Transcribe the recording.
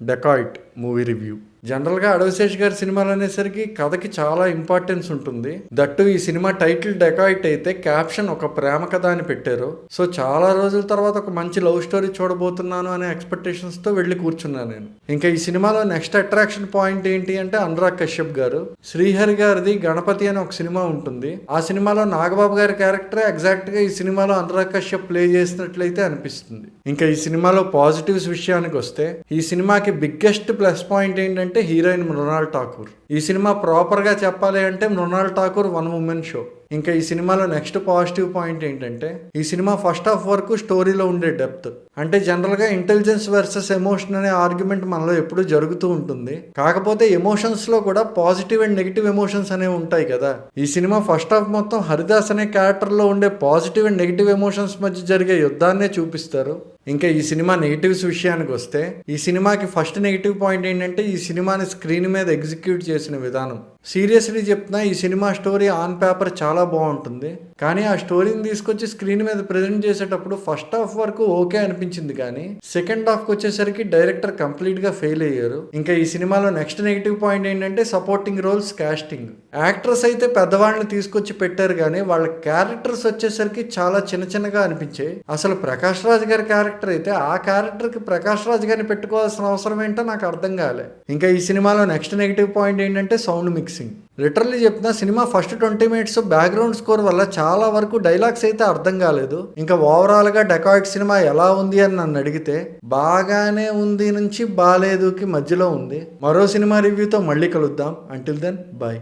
Dacoit movie review. జనరల్గా అడవిశేష్ గారి సినిమాలు అనేసరికి కథకి చాలా ఇంపార్టెన్స్ ఉంటుంది. దట్టు ఈ సినిమా టైటిల్ డెకాయిట్ అయితే క్యాప్షన్ ఒక ప్రేమ కథ అని పెట్టారు. సో చాలా రోజుల తర్వాత ఒక మంచి లవ్ స్టోరీ చూడబోతున్నాను అనే ఎక్స్పెక్టేషన్స్తో వెళ్ళి కూర్చున్నాను నేను. ఇంకా ఈ సినిమాలో నెక్స్ట్ అట్రాక్షన్ పాయింట్ ఏంటి అంటే అనురాగ్ కశ్యప్ గారు. శ్రీహరి గారిది గణపతి అని ఒక సినిమా ఉంటుంది. ఆ సినిమాలో నాగబాబు గారి క్యారెక్టరే ఎగ్జాక్ట్గా ఈ సినిమాలో అనురాగ్ కశ్యప్ ప్లే చేసినట్లయితే అనిపిస్తుంది. ఇంకా ఈ సినిమాలో పాజిటివ్స్ విషయానికి వస్తే ఈ సినిమాకి బిగ్గెస్ట్ ప్లస్ పాయింట్ ఏంటంటే హీరోయిన్ మృణాల్ ఠాకూర్. ఈ సినిమా ప్రాపర్గా చెప్పాలి అంటే Mrunal Thakur one woman show. ఇంకా ఈ సినిమాలో నెక్స్ట్ పాజిటివ్ పాయింట్ ఏంటంటే ఈ సినిమా ఫస్ట్ హాఫ్ వరకు స్టోరీలో ఉండే డెప్త్. అంటే జనరల్గా ఇంటెలిజెన్స్ వర్సెస్ ఎమోషన్ అనే ఆర్గ్యుమెంట్ మనలో ఎప్పుడూ జరుగుతూ ఉంటుంది. కాకపోతే ఎమోషన్స్లో కూడా పాజిటివ్ అండ్ నెగిటివ్ ఎమోషన్స్ అనేవి ఉంటాయి కదా. ఈ సినిమా ఫస్ట్ హాఫ్ మొత్తం హరిదాస్ అనే క్యారెక్టర్లో ఉండే పాజిటివ్ అండ్ నెగిటివ్ ఎమోషన్స్ మధ్య జరిగే యుద్ధాన్నే చూపిస్తారు. ఇంకా ఈ సినిమా నెగిటివ్స్ విషయానికి వస్తే ఈ సినిమాకి ఫస్ట్ నెగిటివ్ పాయింట్ ఏంటంటే ఈ సినిమాని స్క్రీన్ మీద ఎగ్జిక్యూట్ చేసిన విధానం. సీరియస్లీ చెప్తున్నా, ఈ సినిమా స్టోరీ ఆన్ పేపర్ చాలా బాగుంటుంది. కానీ ఆ స్టోరీని తీసుకొచ్చి స్క్రీన్ మీద ప్రజెంట్ చేసేటప్పుడు ఫస్ట్ హాఫ్ వరకు ఓకే అనిపించింది, కానీ సెకండ్ హాఫ్కి వచ్చేసరికి డైరెక్టర్ కంప్లీట్గా ఫెయిల్ అయ్యారు. ఇంకా ఈ సినిమాలో నెక్స్ట్ నెగిటివ్ పాయింట్ ఏంటంటే సపోర్టింగ్ రోల్స్ కాస్టింగ్. యాక్టర్స్ అయితే పెద్దవాళ్ళని తీసుకొచ్చి పెట్టారు, కానీ వాళ్ళ క్యారెక్టర్స్ వచ్చేసరికి చాలా చిన్న చిన్నగా అనిపించాయి. అసలు ప్రకాష్ రాజ్ గారి క్యారెక్టర్ అయితే ఆ క్యారెక్టర్కి ప్రకాష్ రాజ్ గారిని పెట్టుకోవాల్సిన అవసరం ఏంటో నాకు అర్థం కాలే. ఇంకా ఈ సినిమాలో నెక్స్ట్ నెగిటివ్ పాయింట్ ఏంటంటే సౌండ్ మిక్సింగ్. లిటరల్లీ చెప్తున్నా, cinema first 20 minutes background score వల్ల చాలా వరకు డైలాగ్స్ అయితే అర్థం కాలేదు. ఇంకా ఓవరాల్గా డెకాయిట్ సినిమా ఎలా ఉంది అని నన్ను అడిగితే బాగానే ఉంది నుంచి బాలేదుకి మధ్యలో ఉంది. మరో సినిమా రివ్యూతో మళ్ళీ కలుద్దాం. Until then bye.